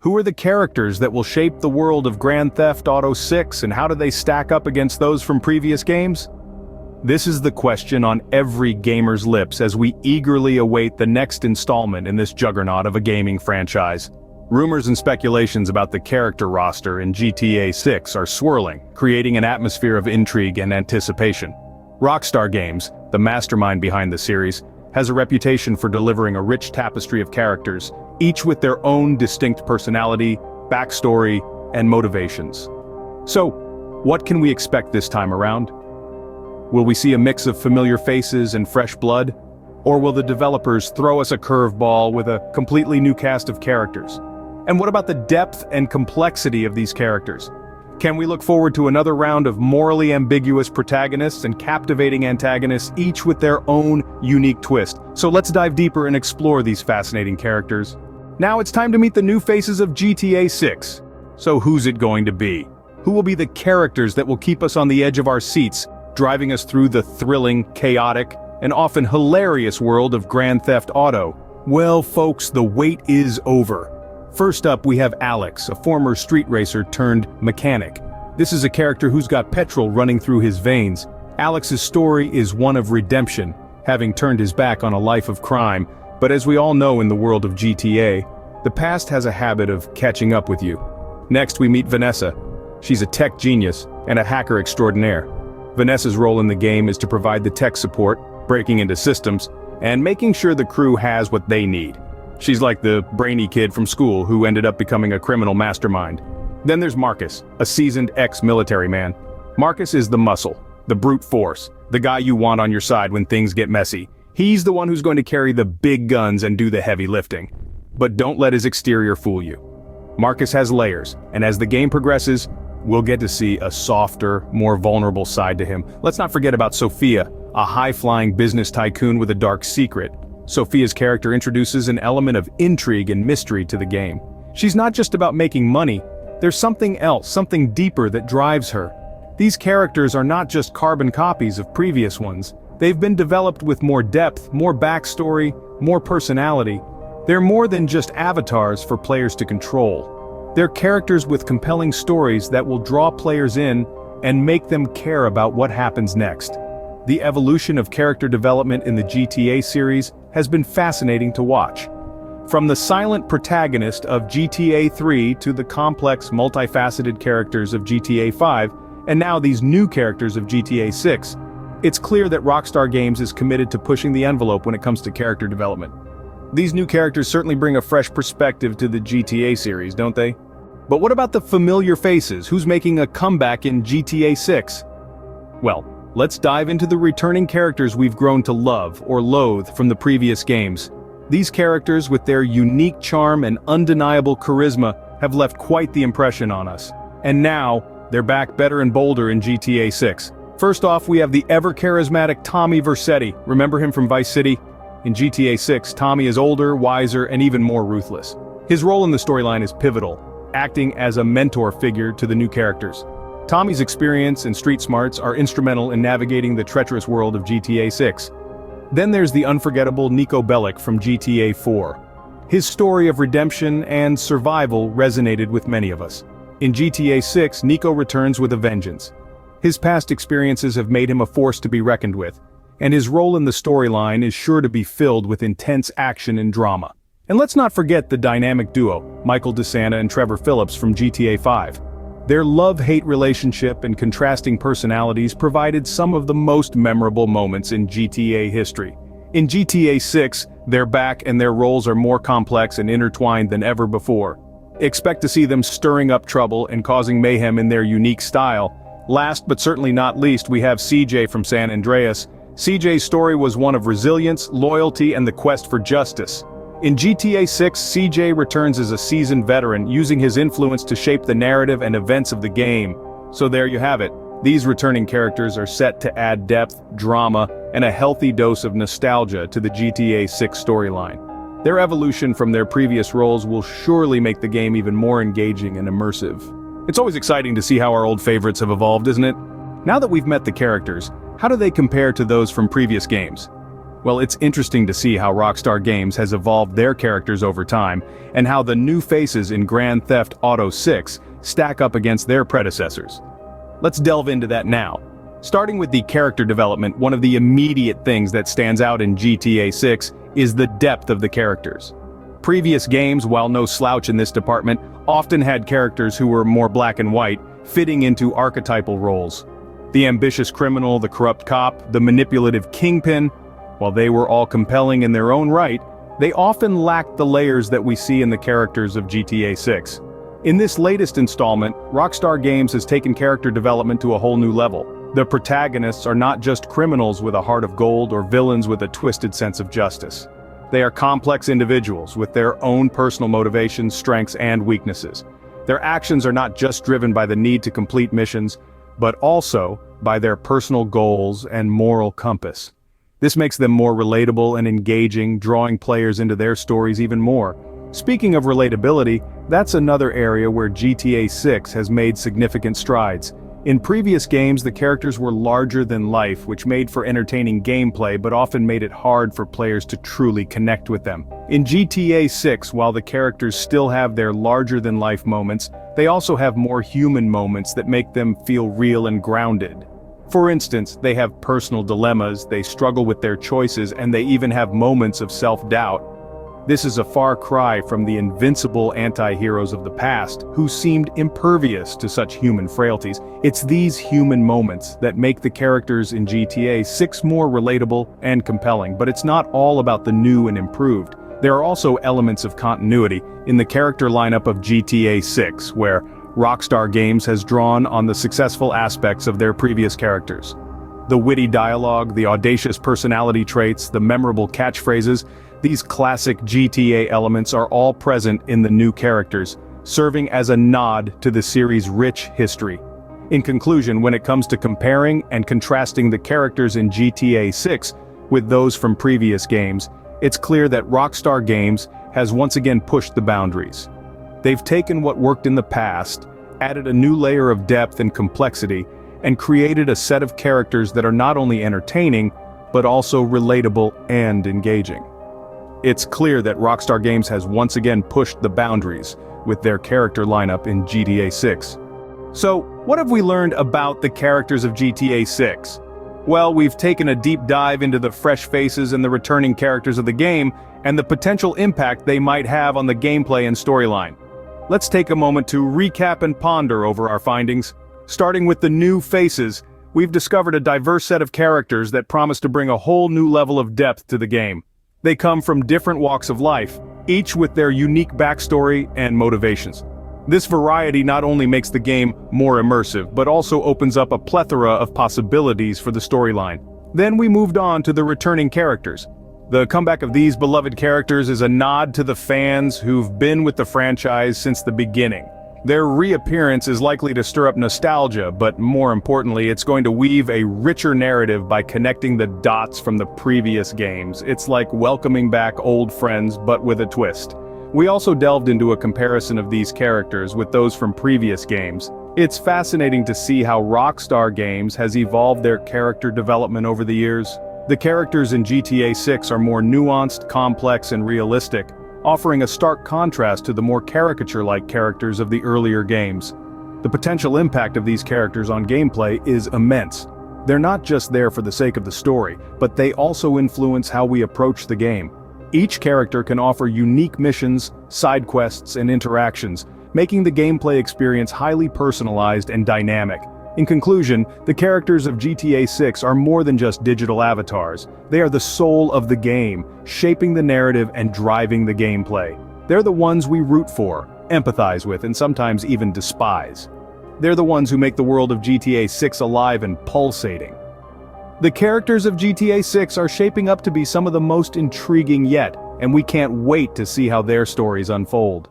Who are the characters that will shape the world of Grand Theft Auto 6, and how do they stack up against those from previous games? This is the question on every gamer's lips as we eagerly await the next installment in this juggernaut of a gaming franchise. Rumors and speculations about the character roster in GTA 6 are swirling, creating an atmosphere of intrigue and anticipation. Rockstar Games, the mastermind behind the series, has a reputation for delivering a rich tapestry of characters, each with their own distinct personality, backstory, and motivations. So, what can we expect this time around? Will we see a mix of familiar faces and fresh blood? Or will the developers throw us a curveball with a completely new cast of characters? And what about the depth and complexity of these characters? Can we look forward to another round of morally ambiguous protagonists and captivating antagonists, each with their own unique twist? So let's dive deeper and explore these fascinating characters. Now it's time to meet the new faces of GTA 6. So who's it going to be? Who will be the characters that will keep us on the edge of our seats, driving us through the thrilling, chaotic, and often hilarious world of Grand Theft Auto? Well, folks, the wait is over. First up, we have Alex, a former street racer turned mechanic. This is a character who's got petrol running through his veins. Alex's story is one of redemption, having turned his back on a life of crime. But as we all know in the world of GTA, the past has a habit of catching up with you. Next, we meet Vanessa. She's a tech genius and a hacker extraordinaire. Vanessa's role in the game is to provide the tech support, breaking into systems, and making sure the crew has what they need. She's like the brainy kid from school who ended up becoming a criminal mastermind. Then there's Marcus, a seasoned ex-military man. Marcus is the muscle, the brute force, the guy you want on your side when things get messy. He's the one who's going to carry the big guns and do the heavy lifting. But don't let his exterior fool you. Marcus has layers, and as the game progresses, we'll get to see a softer, more vulnerable side to him. Let's not forget about Sophia, a high-flying business tycoon with a dark secret. Sophia's character introduces an element of intrigue and mystery to the game. She's not just about making money, there's something else, something deeper that drives her. These characters are not just carbon copies of previous ones. They've been developed with more depth, more backstory, more personality. They're more than just avatars for players to control. They're characters with compelling stories that will draw players in and make them care about what happens next. The evolution of character development in the GTA series has been fascinating to watch. From the silent protagonist of GTA 3 to the complex, multifaceted characters of GTA 5, and now these new characters of GTA 6, it's clear that Rockstar Games is committed to pushing the envelope when it comes to character development. These new characters certainly bring a fresh perspective to the GTA series, don't they? But what about the familiar faces? Who's making a comeback in GTA 6? Well, let's dive into the returning characters we've grown to love or loathe from the previous games. These characters, with their unique charm and undeniable charisma, have left quite the impression on us. And now, they're back better and bolder in GTA 6. First off, we have the ever-charismatic Tommy Vercetti. Remember him from Vice City? In GTA 6, Tommy is older, wiser, and even more ruthless. His role in the storyline is pivotal, acting as a mentor figure to the new characters. Tommy's experience and street smarts are instrumental in navigating the treacherous world of GTA 6. Then there's the unforgettable Niko Bellic from GTA 4. His story of redemption and survival resonated with many of us. In GTA 6, Niko returns with a vengeance. His past experiences have made him a force to be reckoned with, and his role in the storyline is sure to be filled with intense action and drama. And let's not forget the dynamic duo, Michael DeSanta and Trevor Phillips from GTA 5. Their love-hate relationship and contrasting personalities provided some of the most memorable moments in GTA history. In GTA 6, they're back and their roles are more complex and intertwined than ever before. Expect to see them stirring up trouble and causing mayhem in their unique style. Last but certainly not least, we have CJ from San Andreas. CJ's story was one of resilience, loyalty, and the quest for justice. In GTA 6, CJ returns as a seasoned veteran, using his influence to shape the narrative and events of the game. So there you have it. These returning characters are set to add depth, drama, and a healthy dose of nostalgia to the GTA 6 storyline. Their evolution from their previous roles will surely make the game even more engaging and immersive. It's always exciting to see how our old favorites have evolved, isn't it? Now that we've met the characters, how do they compare to those from previous games? Well, it's interesting to see how Rockstar Games has evolved their characters over time, and how the new faces in Grand Theft Auto 6 stack up against their predecessors. Let's delve into that now. Starting with the character development, one of the immediate things that stands out in GTA 6 is the depth of the characters. Previous games, while no slouch in this department, often had characters who were more black and white, fitting into archetypal roles. The ambitious criminal, the corrupt cop, the manipulative kingpin, while they were all compelling in their own right, they often lacked the layers that we see in the characters of GTA 6. In this latest installment, Rockstar Games has taken character development to a whole new level. The protagonists are not just criminals with a heart of gold or villains with a twisted sense of justice. They are complex individuals with their own personal motivations, strengths, and weaknesses. Their actions are not just driven by the need to complete missions, but also by their personal goals and moral compass. This makes them more relatable and engaging, drawing players into their stories even more. Speaking of relatability, that's another area where GTA 6 has made significant strides. In previous games, the characters were larger than life, which made for entertaining gameplay but often made it hard for players to truly connect with them. In GTA 6, while the characters still have their larger-than-life moments, they also have more human moments that make them feel real and grounded. For instance, they have personal dilemmas, they struggle with their choices, and they even have moments of self-doubt. This is a far cry from the invincible anti-heroes of the past, who seemed impervious to such human frailties. It's these human moments that make the characters in GTA 6 more relatable and compelling, but it's not all about the new and improved. There are also elements of continuity in the character lineup of GTA 6, where Rockstar Games has drawn on the successful aspects of their previous characters. The witty dialogue, the audacious personality traits, the memorable catchphrases, these classic GTA elements are all present in the new characters, serving as a nod to the series' rich history. In conclusion, when it comes to comparing and contrasting the characters in GTA 6 with those from previous games, it's clear that Rockstar Games has once again pushed the boundaries. They've taken what worked in the past, added a new layer of depth and complexity, and created a set of characters that are not only entertaining, but also relatable and engaging. It's clear that Rockstar Games has once again pushed the boundaries with their character lineup in GTA 6. So, what have we learned about the characters of GTA 6? Well, we've taken a deep dive into the fresh faces and the returning characters of the game, and the potential impact they might have on the gameplay and storyline. Let's take a moment to recap and ponder over our findings. Starting with the new faces, we've discovered a diverse set of characters that promise to bring a whole new level of depth to the game. They come from different walks of life, each with their unique backstory and motivations. This variety not only makes the game more immersive, but also opens up a plethora of possibilities for the storyline. Then we moved on to the returning characters. The comeback of these beloved characters is a nod to the fans who've been with the franchise since the beginning. Their reappearance is likely to stir up nostalgia, but more importantly, it's going to weave a richer narrative by connecting the dots from the previous games. It's like welcoming back old friends, but with a twist. We also delved into a comparison of these characters with those from previous games. It's fascinating to see how Rockstar Games has evolved their character development over the years. The characters in GTA 6 are more nuanced, complex, and realistic, offering a stark contrast to the more caricature-like characters of the earlier games. The potential impact of these characters on gameplay is immense. They're not just there for the sake of the story, but they also influence how we approach the game. Each character can offer unique missions, side quests, and interactions, making the gameplay experience highly personalized and dynamic. In conclusion, the characters of GTA 6 are more than just digital avatars. They are the soul of the game, shaping the narrative and driving the gameplay. They're the ones we root for, empathize with, and sometimes even despise. They're the ones who make the world of GTA 6 alive and pulsating. The characters of GTA 6 are shaping up to be some of the most intriguing yet, and we can't wait to see how their stories unfold.